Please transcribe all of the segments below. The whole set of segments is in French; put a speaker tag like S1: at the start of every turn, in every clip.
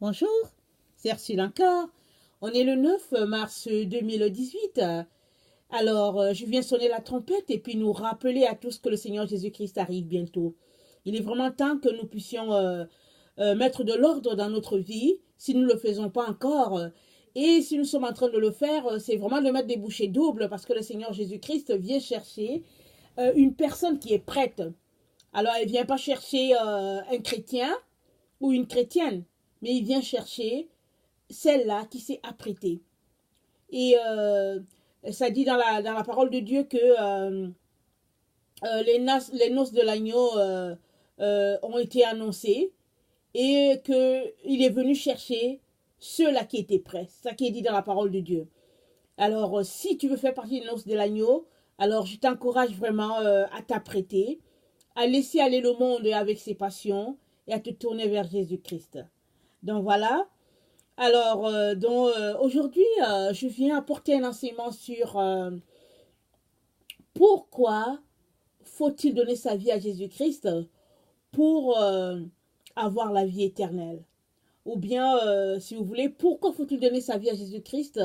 S1: Bonjour, c'est Ursule encore. On est le 9 mars 2018. Alors, je viens sonner la trompette et puis nous rappeler à tous que le Seigneur Jésus-Christ arrive bientôt. Il est vraiment temps que nous puissions mettre de l'ordre dans notre vie, si nous ne le faisons pas encore. Et si nous sommes en train de le faire, c'est vraiment de mettre des bouchées doubles parce que le Seigneur Jésus-Christ vient chercher une personne qui est prête. Alors, elle ne vient pas chercher un chrétien ou une chrétienne, mais il vient chercher celle-là qui s'est apprêtée. Et ça dit dans la parole de Dieu que les noces de l'agneau ont été annoncées et qu'il est venu chercher ceux-là qui étaient prêts. C'est ça qui est dit dans la parole de Dieu. Alors, si tu veux faire partie des noces de l'agneau, alors je t'encourage vraiment à t'apprêter, à laisser aller le monde avec ses passions et à te tourner vers Jésus-Christ. Donc voilà. Alors, aujourd'hui, je viens apporter un enseignement sur pourquoi faut-il donner sa vie à Jésus-Christ pour avoir la vie éternelle. Ou bien, si vous voulez, pourquoi faut-il donner sa vie à Jésus-Christ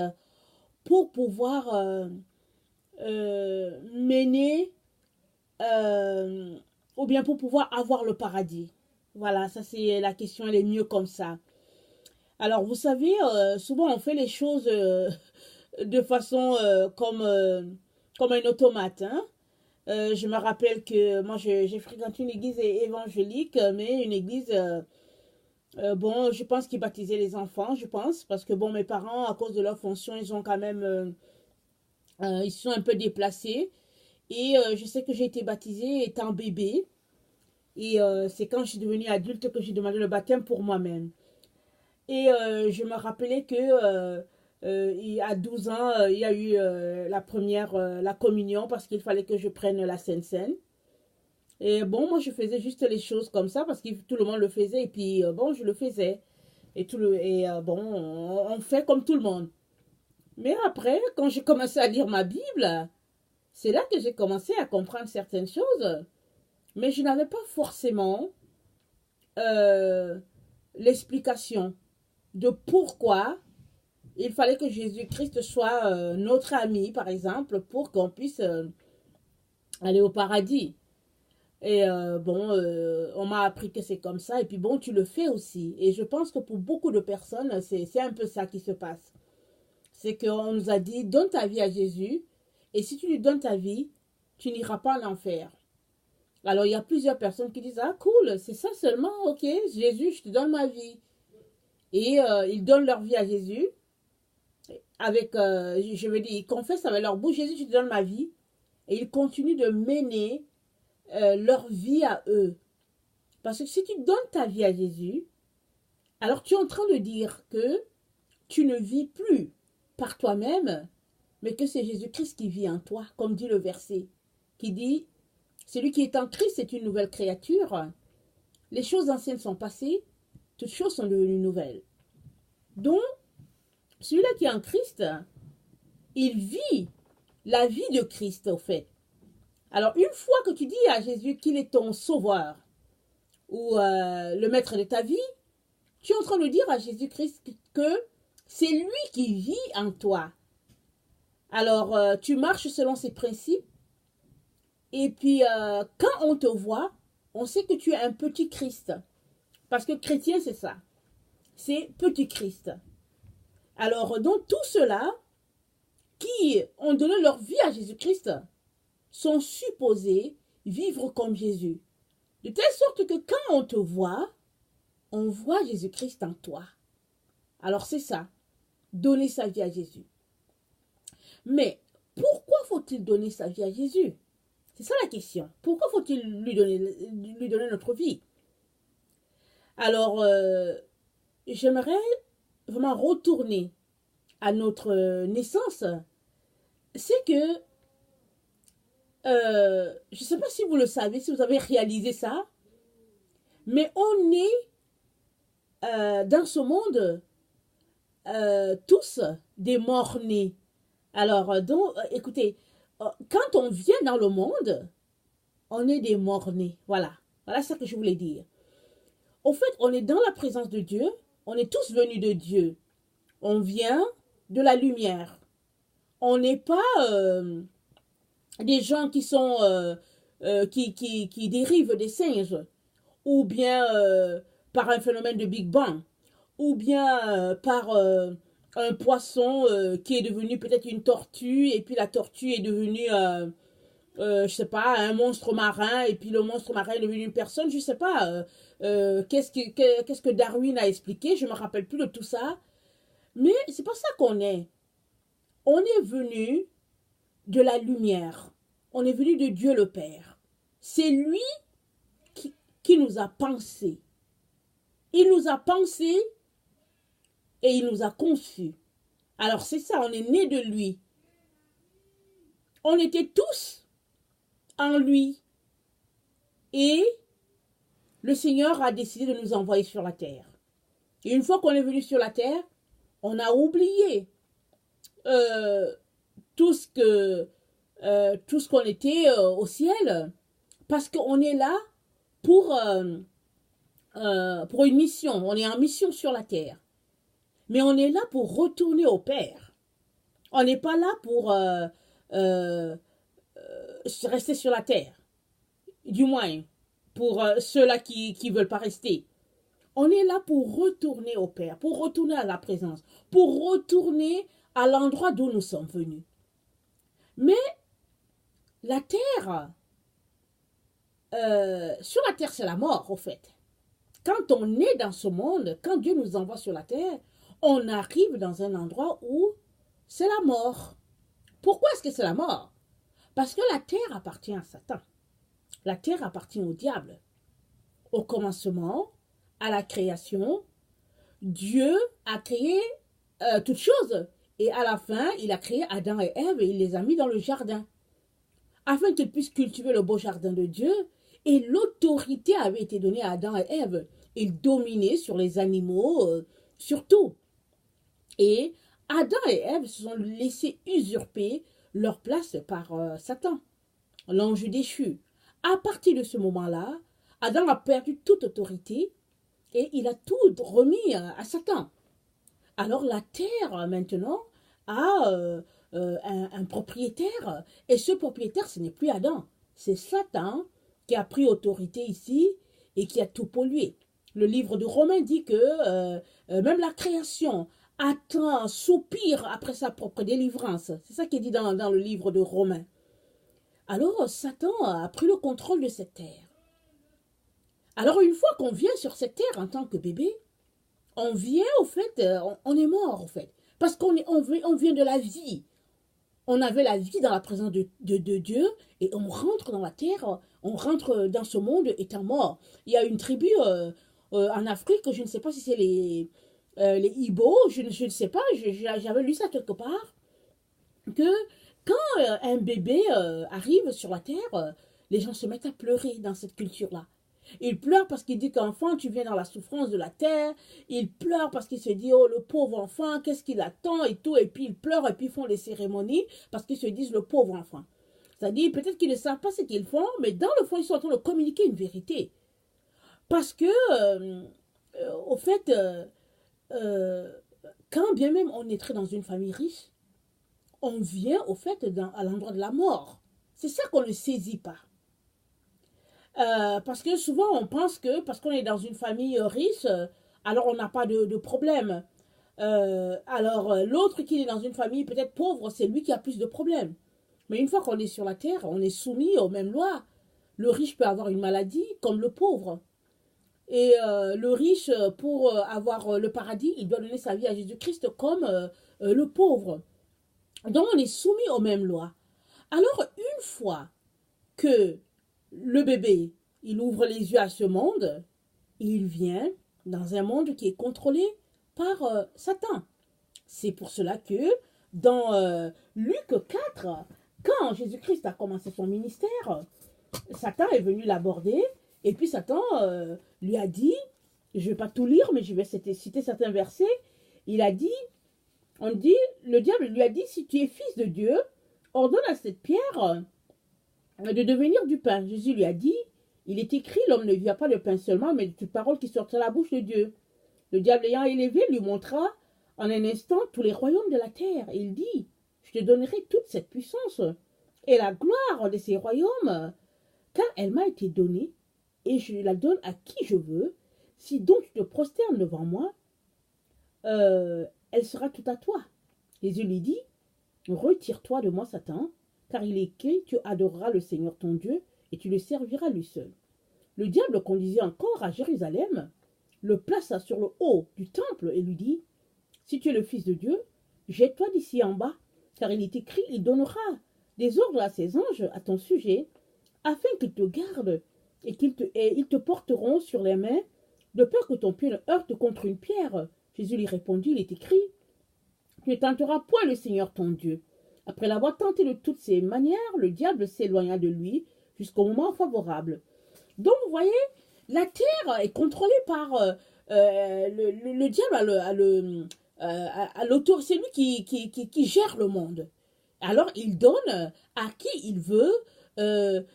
S1: pour pouvoir mener, ou bien pour pouvoir avoir le paradis. Voilà, ça c'est la question, elle est mieux comme ça. Alors, vous savez, souvent on fait les choses de façon comme un automate. Hein? Je me rappelle que moi, j'ai fréquenté une église évangélique, mais une église, bon, je pense qu'ils baptisaient les enfants, je pense, parce que, bon, mes parents, à cause de leur fonction, ils ont quand même, ils sont un peu déplacés. Et je sais que j'ai été baptisée étant bébé. Et c'est quand je suis devenue adulte que j'ai demandé le baptême pour moi-même. Et je me rappelais que à 12 ans, il y a eu la première, la communion, parce qu'il fallait que je prenne la Sainte Seine. Et bon, moi, je faisais juste les choses comme ça, parce que tout le monde le faisait, et puis bon, je le faisais. Bon, on fait comme tout le monde. Mais après, quand j'ai commencé à lire ma Bible, c'est là que j'ai commencé à comprendre certaines choses. Mais je n'avais pas forcément euh, l'explication de pourquoi il fallait que Jésus-Christ soit notre ami, par exemple, pour qu'on puisse aller au paradis. Et bon, on m'a appris que c'est comme ça. Et puis bon, tu le fais aussi. Et je pense que pour beaucoup de personnes, c'est un peu ça qui se passe. C'est qu'on nous a dit, donne ta vie à Jésus. Et si tu lui donnes ta vie, tu n'iras pas en enfer. Alors, il y a plusieurs personnes qui disent, ah cool, c'est ça seulement, ok, Jésus, je te donne ma vie. Et ils donnent leur vie à Jésus. Avec, je veux dire, ils confessent avec leur bouche, Jésus, je te donne ma vie. Et ils continuent de mener leur vie à eux. Parce que si tu donnes ta vie à Jésus, alors tu es en train de dire que tu ne vis plus par toi-même, mais que c'est Jésus-Christ qui vit en toi, comme dit le verset, qui dit, celui qui est en Christ est une nouvelle créature. Les choses anciennes sont passées, toutes choses sont devenues nouvelles. Donc, celui-là qui est en Christ, il vit la vie de Christ, au fait. Alors, une fois que tu dis à Jésus qu'il est ton sauveur ou le maître de ta vie, tu es en train de dire à Jésus-Christ que c'est lui qui vit en toi. Alors, tu marches selon ses principes et puis quand on te voit, on sait que tu es un petit Christ. Parce que chrétien, c'est ça. C'est petit Christ. Alors, donc, tous ceux-là qui ont donné leur vie à Jésus-Christ sont supposés vivre comme Jésus. De telle sorte que quand on te voit, on voit Jésus-Christ en toi. Alors c'est ça, donner sa vie à Jésus. Mais pourquoi faut-il donner sa vie à Jésus? C'est ça la question. Pourquoi faut-il lui donner notre vie? Alors, j'aimerais vraiment retourner à notre naissance. C'est que, je ne sais pas si vous le savez, si vous avez réalisé ça, mais on est dans ce monde tous des morts-nés. Alors, donc, écoutez, quand on vient dans le monde, on est des morts-nés. Voilà. Voilà ce que je voulais dire. Au fait, on est dans la présence de Dieu, On est tous venus de Dieu. On vient de la lumière. On n'est pas des gens qui sont qui dérivent des singes, ou bien par un phénomène de Big Bang, ou bien par un poisson qui est devenu peut-être une tortue, et puis la tortue est devenue, je sais pas, un monstre marin, et puis le monstre marin est devenu une personne, je sais pas. Qu'est-ce que Darwin a expliqué, je me rappelle plus de tout ça, mais c'est pas ça qu'on est. On est venu de la lumière. On est venu de Dieu le Père. C'est lui qui nous a pensé. Il nous a pensé et il nous a conçus. Alors c'est ça, on est né de lui. On était tous en lui. Et le Seigneur a décidé de nous envoyer sur la terre. Et une fois qu'on est venu sur la terre, on a oublié tout ce qu'on était au ciel, parce qu'on est là pour une mission. On est en mission sur la terre, mais on est là pour retourner au Père. On n'est pas là pour rester sur la terre, du moins pour ceux-là qui ne veulent pas rester. On est là pour retourner au Père, pour retourner à la présence, pour retourner à l'endroit d'où nous sommes venus. Mais la terre, sur la terre, c'est la mort, au fait. Quand on est dans ce monde, quand Dieu nous envoie sur la terre, on arrive dans un endroit où c'est la mort. Pourquoi est-ce que c'est la mort? Parce que la terre appartient à Satan. La terre appartient au diable. Au commencement, à la création, Dieu a créé toutes choses. Et à la fin, il a créé Adam et Ève et il les a mis dans le jardin, afin qu'ils puissent cultiver le beau jardin de Dieu. Et l'autorité avait été donnée à Adam et Ève. Ils dominaient sur les animaux, sur tout. Et Adam et Ève se sont laissés usurper leur place par Satan, l'ange déchu. À partir de ce moment-là, Adam a perdu toute autorité et il a tout remis à Satan. Alors la terre, maintenant, a un propriétaire. Et ce propriétaire, ce n'est plus Adam. C'est Satan qui a pris autorité ici et qui a tout pollué. Le livre de Romains dit que même la création attend, soupire après sa propre délivrance. C'est ça qui est dit dans le livre de Romains. Alors Satan a pris le contrôle de cette terre. Alors une fois qu'on vient sur cette terre en tant que bébé, on vient au fait, on est mort au fait. Parce on vient de la vie. On avait la vie dans la présence de Dieu et on rentre dans la terre, on rentre dans ce monde étant mort. Il y a une tribu en Afrique, je ne sais pas si c'est les Ibo, je ne sais pas, j'avais lu ça quelque part, que quand un bébé arrive sur la terre, les gens se mettent à pleurer dans cette culture-là. Il pleure parce qu'il dit qu'enfant, tu viens dans la souffrance de la terre. Il pleure parce qu'il se dit, oh, le pauvre enfant, qu'est-ce qu'il attend et tout. Et puis il pleure et puis ils font les cérémonies parce qu'ils se disent le pauvre enfant. C'est-à-dire, peut-être qu'ils ne savent pas ce qu'ils font, mais dans le fond, ils sont en train de communiquer une vérité. Parce que, au fait, quand bien même on est très dans une famille riche, on vient, au fait, à l'endroit de la mort. C'est ça qu'on ne saisit pas. Parce que souvent on pense que parce qu'on est dans une famille riche, alors on n'a pas de problème. Alors l'autre qui est dans une famille peut-être pauvre, c'est lui qui a plus de problèmes. Mais une fois qu'on est sur la terre, on est soumis aux mêmes lois. Le riche peut avoir une maladie comme le pauvre. Et le riche, pour avoir le paradis, il doit donner sa vie à Jésus-Christ comme le pauvre. Donc on est soumis aux mêmes lois. Alors une fois que le bébé, il ouvre les yeux à ce monde, il vient dans un monde qui est contrôlé par Satan. C'est pour cela que dans Luc 4, quand Jésus-Christ a commencé son ministère, Satan est venu l'aborder et puis Satan lui a dit, je ne vais pas tout lire, mais je vais citer certains versets, il a dit, le diable lui a dit, si tu es fils de Dieu, ordonne à cette pierre de devenir du pain. Jésus lui a dit, il est écrit, l'homme ne vit pas de pain seulement, mais de toute parole qui sort de la bouche de Dieu. Le diable ayant élevé lui montra en un instant tous les royaumes de la terre. Et il dit, je te donnerai toute cette puissance et la gloire de ces royaumes, car elle m'a été donnée, et je la donne à qui je veux. Si donc tu te prosternes devant moi, elle sera tout à toi. Jésus lui dit, retire-toi de moi, Satan, car il est écrit, tu adoreras le Seigneur ton Dieu, et tu le serviras lui seul. Le diable le conduisit encore à Jérusalem, le plaça sur le haut du temple et lui dit, si tu es le Fils de Dieu, jette-toi d'ici en bas, car il est écrit, il donnera des ordres à ses anges à ton sujet, afin qu'ils te gardent et ils te porteront sur les mains, de peur que ton pied ne heurte contre une pierre. Jésus lui répondit, il est écrit, tu ne tenteras point le Seigneur ton Dieu. Après l'avoir tenté de toutes ses manières, le diable s'éloigna de lui jusqu'au moment favorable. Donc, vous voyez, la terre est contrôlée par le diable, à l'autorité, c'est lui qui gère le monde. Alors, il donne à qui il veut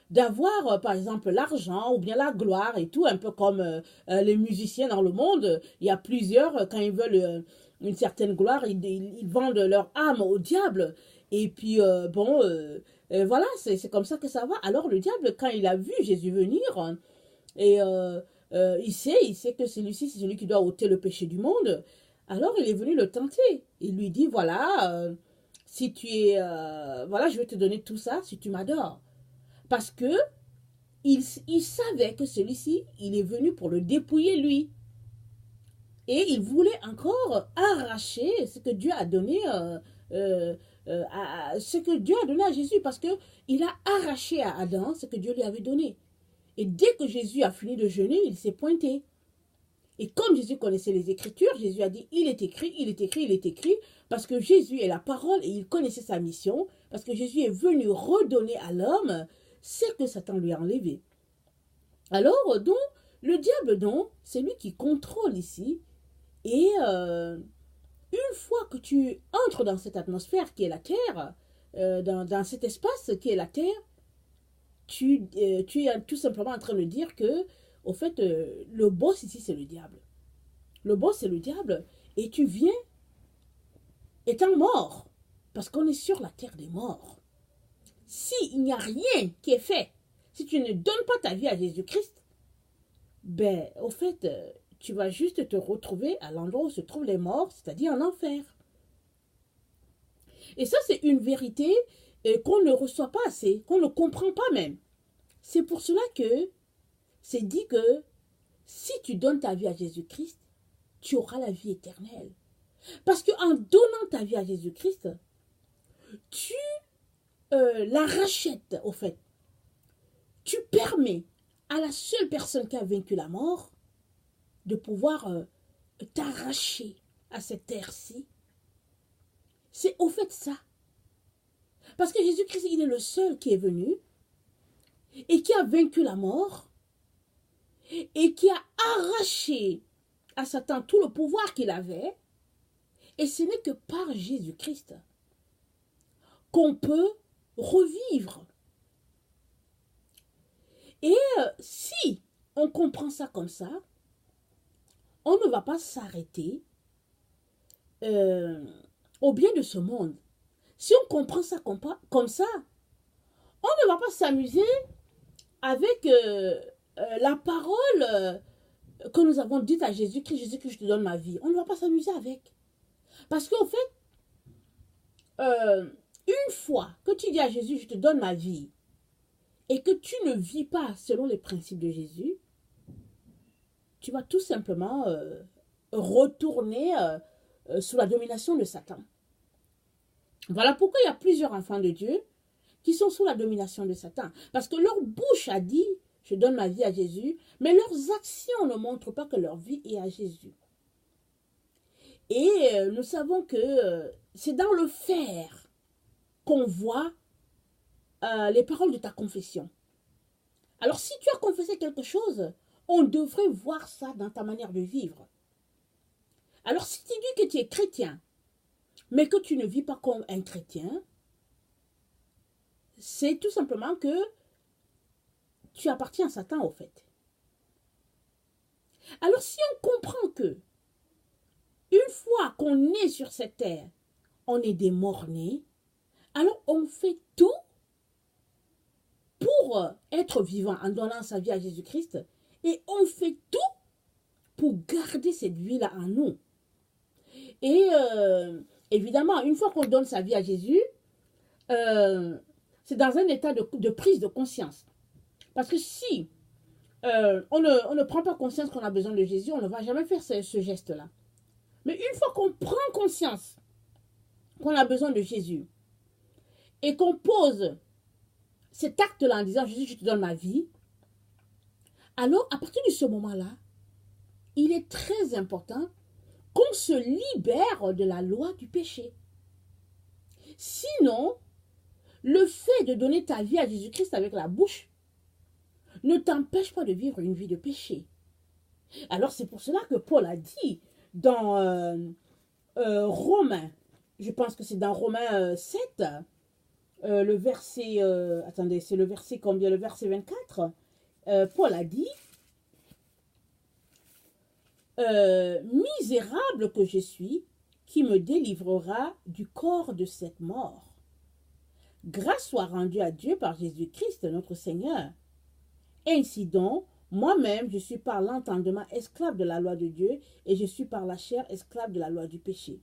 S1: d'avoir, par exemple, l'argent ou bien la gloire et tout, un peu comme les musiciens dans le monde. Il y a plusieurs, quand ils veulent une certaine gloire, ils vendent leur âme au diable. Et puis, voilà, c'est comme ça que ça va. Alors, le diable, quand il a vu Jésus venir, et il sait que celui-ci, c'est celui qui doit ôter le péché du monde. Alors, il est venu le tenter. Il lui dit, voilà, si tu es... voilà, je vais te donner tout ça si tu m'adores. Parce que il savait que celui-ci, il est venu pour le dépouiller lui. Et il voulait encore arracher ce que Dieu a donné, ce que Dieu a donné à Jésus. Parce qu'il a arraché à Adam ce que Dieu lui avait donné. Et dès que Jésus a fini de jeûner, il s'est pointé. Et comme Jésus connaissait les Écritures, Jésus a dit, il est écrit, il est écrit, il est écrit, parce que Jésus est la parole et il connaissait sa mission, parce que Jésus est venu redonner à l'homme ce que Satan lui a enlevé. Alors, donc, le diable, donc, c'est lui qui contrôle ici. Et une fois que tu entres dans cette atmosphère qui est la terre, dans cet espace qui est la terre, tu es tout simplement en train de dire que, au fait, le boss ici, c'est le diable. Le boss, c'est le diable. Et tu viens étant mort. Parce qu'on est sur la terre des morts. S'il n'y a rien qui est fait, si tu ne donnes pas ta vie à Jésus-Christ, ben, au fait, tu vas juste te retrouver à l'endroit où se trouvent les morts, c'est-à-dire en enfer. Et ça, c'est une vérité qu'on ne reçoit pas assez, qu'on ne comprend pas même. C'est pour cela que c'est dit que si tu donnes ta vie à Jésus-Christ, tu auras la vie éternelle. Parce qu'en donnant ta vie à Jésus-Christ, tu la rachètes, au fait. Tu permets à la seule personne qui a vaincu la mort de pouvoir t'arracher à cette terre-ci. C'est au fait ça. Parce que Jésus-Christ, il est le seul qui est venu et qui a vaincu la mort et qui a arraché à Satan tout le pouvoir qu'il avait. Et ce n'est que par Jésus-Christ qu'on peut revivre. Et si on comprend ça comme ça, on ne va pas s'arrêter au bien de ce monde. Si on comprend ça comme ça, on ne va pas s'amuser avec la parole que nous avons dite à Jésus-Christ, Jésus-Christ, je te donne ma vie. On ne va pas s'amuser avec. Parce qu'en fait, une fois que tu dis à Jésus, je te donne ma vie, et que tu ne vis pas selon les principes de Jésus, tu vas tout simplement retourner sous la domination de Satan. Voilà pourquoi il y a plusieurs enfants de Dieu qui sont sous la domination de Satan. Parce que leur bouche a dit, je donne ma vie à Jésus, mais leurs actions ne montrent pas que leur vie est à Jésus. Et nous savons que c'est dans le faire qu'on voit les paroles de ta confession. Alors si tu as confessé quelque chose, on devrait voir ça dans ta manière de vivre. Alors si tu dis que tu es chrétien, mais que tu ne vis pas comme un chrétien, c'est tout simplement que tu appartiens à Satan au fait. Alors si on comprend que une fois qu'on est sur cette terre, on est des morts-nés, alors on fait tout pour être vivant en donnant sa vie à Jésus-Christ et on fait tout pour garder cette vie-là en nous. Et évidemment, une fois qu'on donne sa vie à Jésus, c'est dans un état de prise de conscience. Parce que si on ne prend pas conscience qu'on a besoin de Jésus, on ne va jamais faire ce geste-là. Mais une fois qu'on prend conscience qu'on a besoin de Jésus et qu'on pose cet acte-là en disant Jésus, je te donne ma vie, alors à partir de ce moment-là, il est très important qu'on se libère de la loi du péché. Sinon, le fait de donner ta vie à Jésus-Christ avec la bouche ne t'empêche pas de vivre une vie de péché. Alors c'est pour cela que Paul a dit dans Romains, je pense que c'est dans Romains 7, le verset, attendez, c'est le verset combien? Le verset 24, Paul a dit, misérable que je suis, qui me délivrera du corps de cette mort. Grâce soit rendue à Dieu par Jésus-Christ notre Seigneur. Ainsi donc, moi-même, je suis par l'entendement esclave de la loi de Dieu et je suis par la chair esclave de la loi du péché.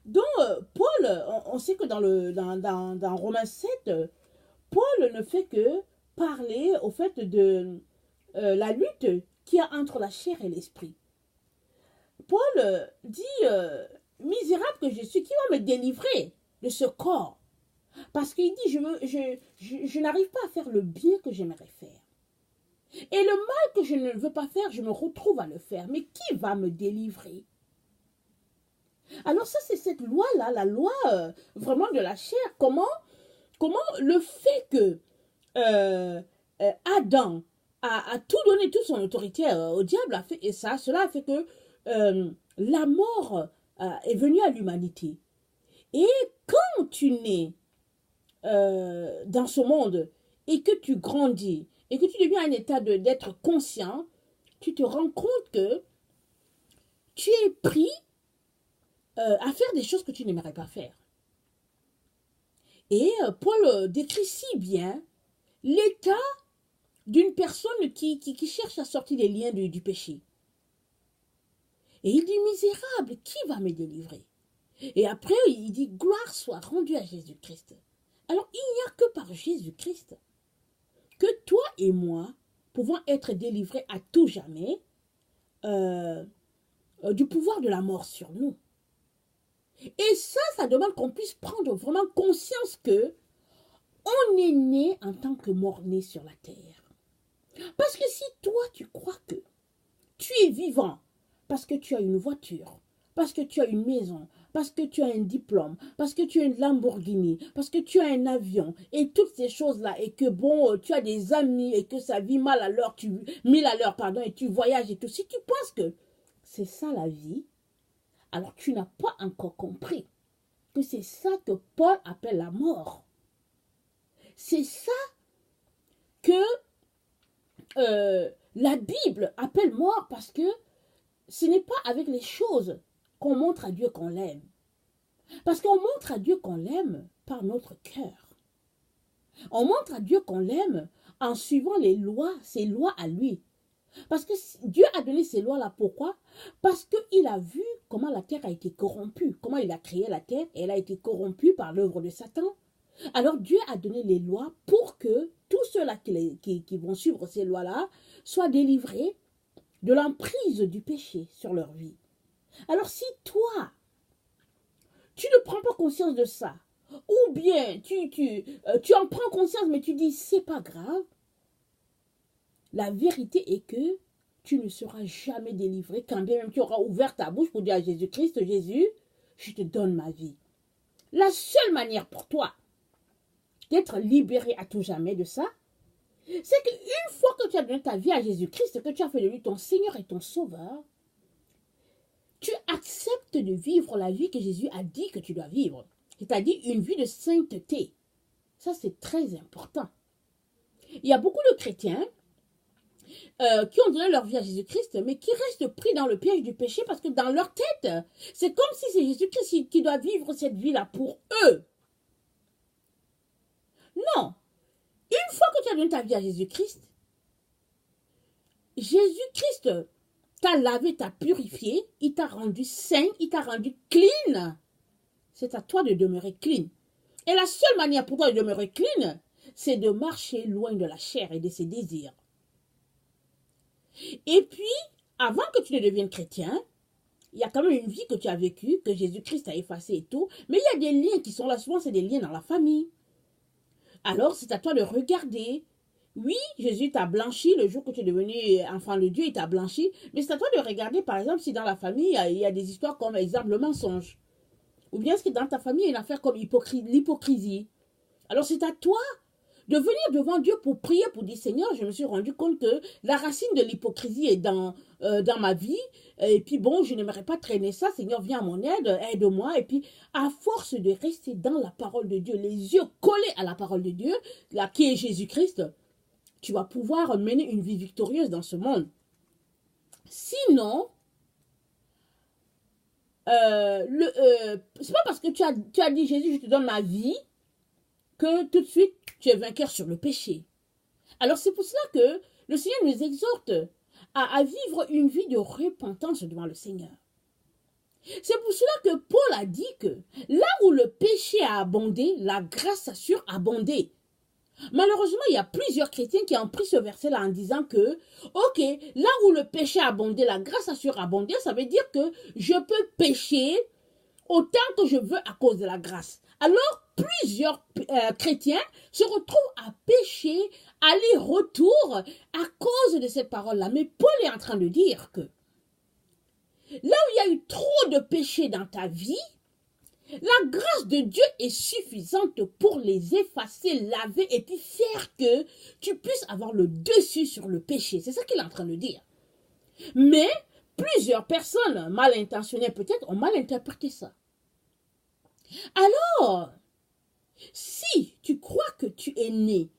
S1: Donc, Paul, on sait que dans Romains 7, Paul ne fait que parler au fait de la lutte qu'il y a entre la chair et l'esprit. Paul dit, misérable que je suis, qui va me délivrer de ce corps? Parce qu'il dit, je n'arrive pas à faire le bien que j'aimerais faire. Et le mal que je ne veux pas faire, je me retrouve à le faire. Mais qui va me délivrer? Alors ça, c'est cette loi-là, la loi vraiment de la chair. Comment le fait que Adam a tout donné, toute son autorité au diable, a fait, et cela a fait que la mort est venue à l'humanité. Et quand tu nais dans ce monde et que tu grandis et que tu deviens un état d'être conscient, tu te rends compte que tu es pris à faire des choses que tu n'aimerais pas faire. Et Paul décrit si bien l'état d'une personne qui cherche à sortir des liens du péché. Et il dit, misérable, qui va me délivrer? Et après, il dit, gloire soit rendue à Jésus-Christ. Alors, il n'y a que par Jésus-Christ que toi et moi pouvons être délivrés à tout jamais du pouvoir de la mort sur nous. Et ça demande qu'on puisse prendre vraiment conscience que on est né en tant que mort-né sur la terre. Parce que si toi, tu crois que tu es vivant parce que tu as une voiture, parce que tu as une maison, parce que tu as un diplôme, parce que tu as une Lamborghini, parce que tu as un avion, et toutes ces choses-là, et que bon, tu as des amis, et que ça vit mal à l'heure, 1000 à l'heure, pardon, et tu voyages et tout. Si tu penses que c'est ça la vie, alors tu n'as pas encore compris que c'est ça que Paul appelle la mort. C'est ça que la Bible appelle mort, parce que ce n'est pas avec les choses qu'on montre à Dieu qu'on l'aime. Parce qu'on montre à Dieu qu'on l'aime par notre cœur. On montre à Dieu qu'on l'aime en suivant les lois, ses lois à lui. Parce que Dieu a donné ces lois-là. Pourquoi? Parce qu'il a vu comment la terre a été corrompue. Comment il a créé la terre et elle a été corrompue par l'œuvre de Satan. Alors Dieu a donné les lois pour que tous ceux-là qui vont suivre ces lois-là soient délivrés de l'emprise du péché sur leur vie. Alors si toi, tu ne prends pas conscience de ça, ou bien tu en prends conscience mais tu dis c'est pas grave, la vérité est que tu ne seras jamais délivré quand bien même tu auras ouvert ta bouche pour dire à Jésus-Christ, Jésus, je te donne ma vie. La seule manière pour toi d'être libéré à tout jamais de ça, c'est qu'une fois que tu as donné ta vie à Jésus-Christ, que tu as fait de lui ton Seigneur et ton Sauveur, tu acceptes de vivre la vie que Jésus a dit que tu dois vivre. C'est-à-dire une vie de sainteté. Ça, c'est très important. Il y a beaucoup de chrétiens qui ont donné leur vie à Jésus-Christ, mais qui restent pris dans le piège du péché parce que dans leur tête, c'est comme si c'est Jésus-Christ qui doit vivre cette vie-là pour eux. Non. Une fois que tu as donné ta vie à Jésus-Christ, Jésus-Christ t'a lavé, t'a purifié, il t'a rendu saint, il t'a rendu clean. C'est à toi de demeurer clean. Et la seule manière pour toi de demeurer clean, c'est de marcher loin de la chair et de ses désirs. Et puis, avant que tu ne deviennes chrétien, il y a quand même une vie que tu as vécue, que Jésus-Christ a effacée et tout, mais il y a des liens qui sont là, souvent c'est des liens dans la famille. Alors, c'est à toi de regarder. Oui, Jésus t'a blanchi le jour que tu es devenu enfant de Dieu, il t'a blanchi, mais c'est à toi de regarder, par exemple, si dans la famille, il y a des histoires comme, exemple, le mensonge. Ou bien est-ce que dans ta famille, il y a une affaire comme l'hypocrisie. Alors, c'est à toi de venir devant Dieu pour prier, pour dire, Seigneur, je me suis rendu compte que la racine de l'hypocrisie est dans ma vie. Et puis bon, je n'aimerais pas traîner ça. Seigneur, viens à mon aide, aide-moi. Et puis, à force de rester dans la parole de Dieu, les yeux collés à la parole de Dieu, là, qui est Jésus-Christ, tu vas pouvoir mener une vie victorieuse dans ce monde. Sinon, c'est pas parce que tu as dit, Jésus, je te donne ma vie, que tout de suite, tu es vainqueur sur le péché. Alors, c'est pour cela que le Seigneur nous exhorte à vivre une vie de repentance devant le Seigneur. C'est pour cela que Paul a dit que là où le péché a abondé, la grâce a surabondé. Malheureusement, il y a plusieurs chrétiens qui ont pris ce verset-là en disant que, ok, là où le péché a abondé, la grâce a surabondé, ça veut dire que je peux pécher autant que je veux à cause de la grâce. Alors, plusieurs chrétiens se retrouvent à pécher aller-retour à cause de cette parole-là. Mais Paul est en train de dire que là où il y a eu trop de péché dans ta vie, la grâce de Dieu est suffisante pour les effacer, laver et puis faire que tu puisses avoir le dessus sur le péché. C'est ça qu'il est en train de dire. Mais plusieurs personnes mal intentionnées peut-être ont mal interprété ça. Alors, si tu crois que tu es né,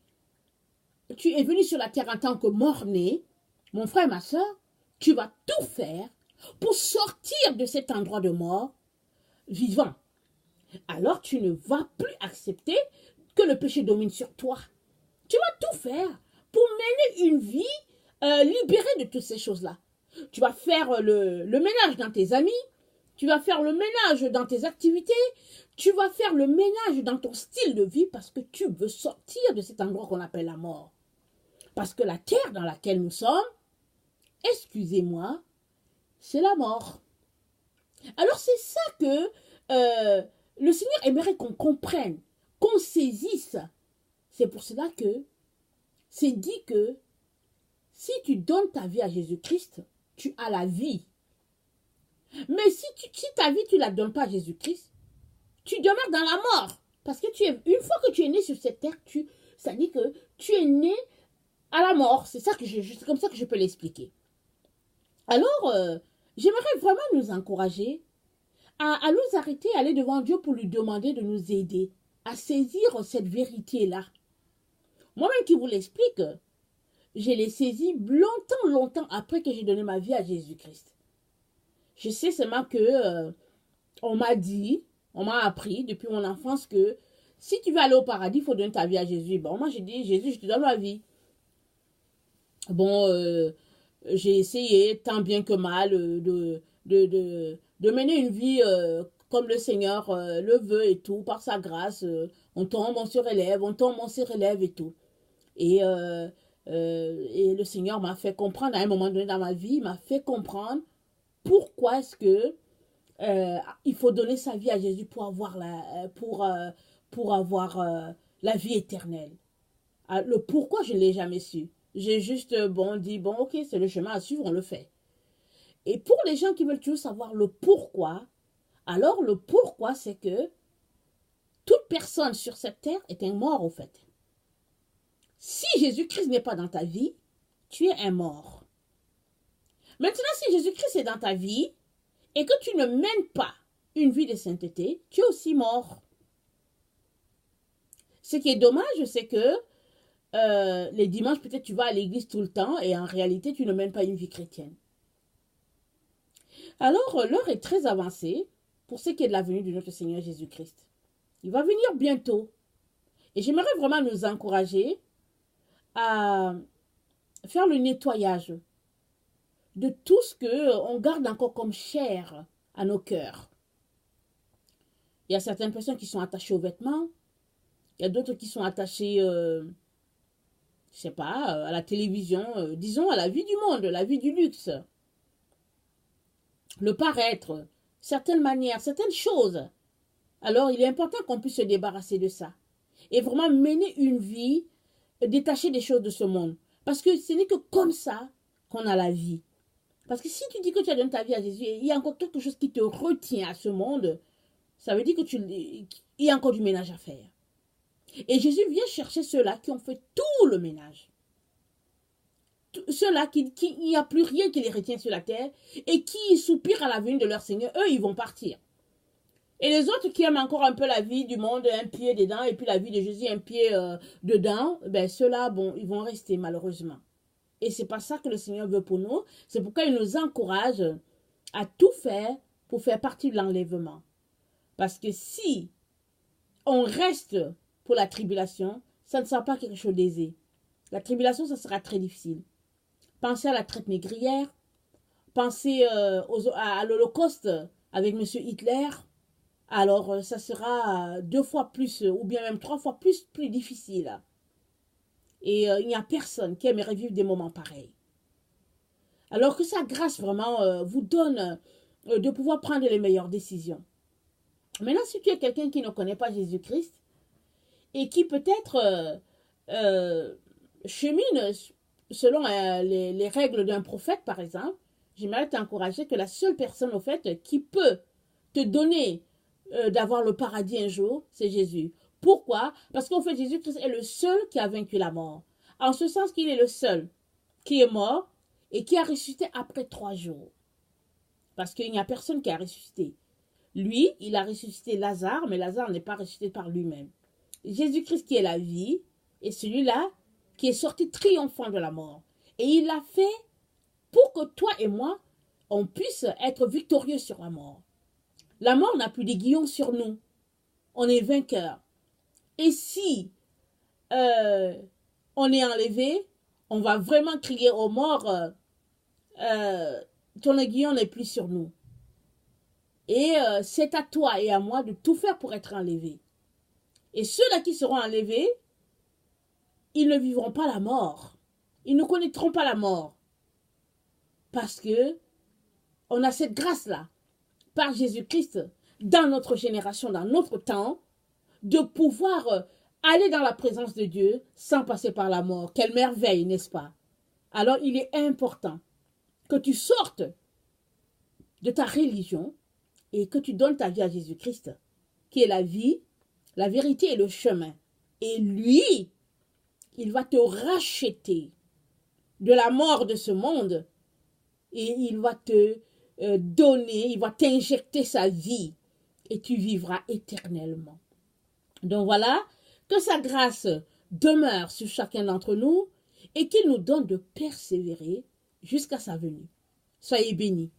S1: tu es venu sur la terre en tant que mort-né, mon frère et ma soeur, tu vas tout faire pour sortir de cet endroit de mort vivant. Alors tu ne vas plus accepter que le péché domine sur toi. Tu vas tout faire pour mener une vie libérée de toutes ces choses-là. Tu vas faire le ménage dans tes amis, tu vas faire le ménage dans tes activités, tu vas faire le ménage dans ton style de vie parce que tu veux sortir de cet endroit qu'on appelle la mort. Parce que la terre dans laquelle nous sommes, excusez-moi, c'est la mort. Alors c'est ça que le Seigneur aimerait qu'on comprenne, qu'on saisisse. C'est pour cela que c'est dit que si tu donnes ta vie à Jésus-Christ, tu as la vie. Mais si ta vie, tu ne la donnes pas à Jésus-Christ, tu demeures dans la mort. Parce que une fois que tu es né sur cette terre, ça dit que tu es né à la mort. C'est comme ça que je peux l'expliquer. Alors, j'aimerais vraiment nous encourager à nous arrêter, à aller devant Dieu pour lui demander de nous aider à saisir cette vérité-là. Moi-même qui vous l'explique, je l'ai saisi longtemps après que j'ai donné ma vie à Jésus-Christ. Je sais seulement que on m'a appris depuis mon enfance que si tu veux aller au paradis, il faut donner ta vie à Jésus. Bon, moi j'ai dit, Jésus, je te donne ma vie. Bon, j'ai essayé tant bien que mal de mener une vie comme le Seigneur le veut et tout, par sa grâce. On tombe, on se relève, on tombe, on se relève et tout. Et le Seigneur m'a fait comprendre, à un moment donné dans ma vie, il m'a fait comprendre pourquoi est-ce que il faut donner sa vie à Jésus pour avoir la vie éternelle. Le pourquoi, je ne l'ai jamais su. J'ai juste dit, ok, c'est le chemin à suivre, on le fait. Et pour les gens qui veulent toujours savoir le pourquoi, alors le pourquoi, c'est que toute personne sur cette terre est un mort, au fait. Si Jésus-Christ n'est pas dans ta vie, tu es un mort. Maintenant, si Jésus-Christ est dans ta vie et que tu ne mènes pas une vie de sainteté, tu es aussi mort. Ce qui est dommage, c'est que les dimanches, peut-être tu vas à l'église tout le temps et en réalité, tu ne mènes pas une vie chrétienne. Alors, l'heure est très avancée pour ce qui est de la venue de notre Seigneur Jésus-Christ. Il va venir bientôt. Et j'aimerais vraiment nous encourager à faire le nettoyage de tout ce qu'on garde encore comme chair à nos cœurs. Il y a certaines personnes qui sont attachées aux vêtements. Il y a d'autres qui sont attachées, je sais pas, à la télévision, disons à la vie du monde, la vie du luxe. Le paraître, certaines manières, certaines choses. Alors, il est important qu'on puisse se débarrasser de ça. Et vraiment mener une vie détachée des choses de ce monde. Parce que ce n'est que comme ça qu'on a la vie. Parce que si tu dis que tu as donné ta vie à Jésus, et il y a encore quelque chose qui te retient à ce monde, ça veut dire qu'il y a encore du ménage à faire. Et Jésus vient chercher ceux-là qui ont fait tout le ménage. Ceux-là qui il n'y a plus rien qui les retient sur la terre et qui soupirent à la venue de leur Seigneur, eux, ils vont partir. Et les autres qui aiment encore un peu la vie du monde, un pied dedans, et puis la vie de Jésus, un pied dedans, ben ceux-là, bon, ils vont rester malheureusement. Et c'est pas ça que le Seigneur veut pour nous. C'est pourquoi il nous encourage à tout faire pour faire partie de l'enlèvement. Parce que si on reste pour la tribulation, ça ne sera pas quelque chose d'aisé. La tribulation, ça sera très difficile. Pensez à la traite négrière, pensez à l'Holocauste avec M. Hitler. Alors, ça sera 2 fois plus, ou bien même 3 fois plus difficile. Et il n'y a personne qui aimerait vivre des moments pareils. Alors que sa grâce vraiment vous donne de pouvoir prendre les meilleures décisions. Maintenant, si tu es quelqu'un qui ne connaît pas Jésus-Christ et qui peut-être chemine selon les règles d'un prophète, par exemple, j'aimerais t'encourager que la seule personne, au fait, qui peut te donner d'avoir le paradis un jour, c'est Jésus. Pourquoi? Parce qu'en fait, Jésus-Christ est le seul qui a vaincu la mort. En ce sens qu'il est le seul qui est mort et qui a ressuscité après 3 jours. Parce qu'il n'y a personne qui a ressuscité. Lui, il a ressuscité Lazare, mais Lazare n'est pas ressuscité par lui-même. Jésus-Christ qui est la vie, est celui-là qui est sorti triomphant de la mort. Et il l'a fait pour que toi et moi, on puisse être victorieux sur la mort. La mort n'a plus d'aiguillon sur nous. On est vainqueur. Et si on est enlevé, on va vraiment crier aux morts, ton aiguillon n'est plus sur nous. Et c'est à toi et à moi de tout faire pour être enlevés. Et ceux-là qui seront enlevés, ils ne vivront pas la mort. Ils ne connaîtront pas la mort. Parce que on a cette grâce-là, par Jésus-Christ, dans notre génération, dans notre temps, de pouvoir aller dans la présence de Dieu sans passer par la mort. Quelle merveille, n'est-ce pas? Alors, il est important que tu sortes de ta religion et que tu donnes ta vie à Jésus-Christ, qui est la vie, la vérité et le chemin. Et lui, il va te racheter de la mort de ce monde et il va te donner, il va t'injecter sa vie et tu vivras éternellement. Donc voilà, que sa grâce demeure sur chacun d'entre nous et qu'il nous donne de persévérer jusqu'à sa venue. Soyez bénis.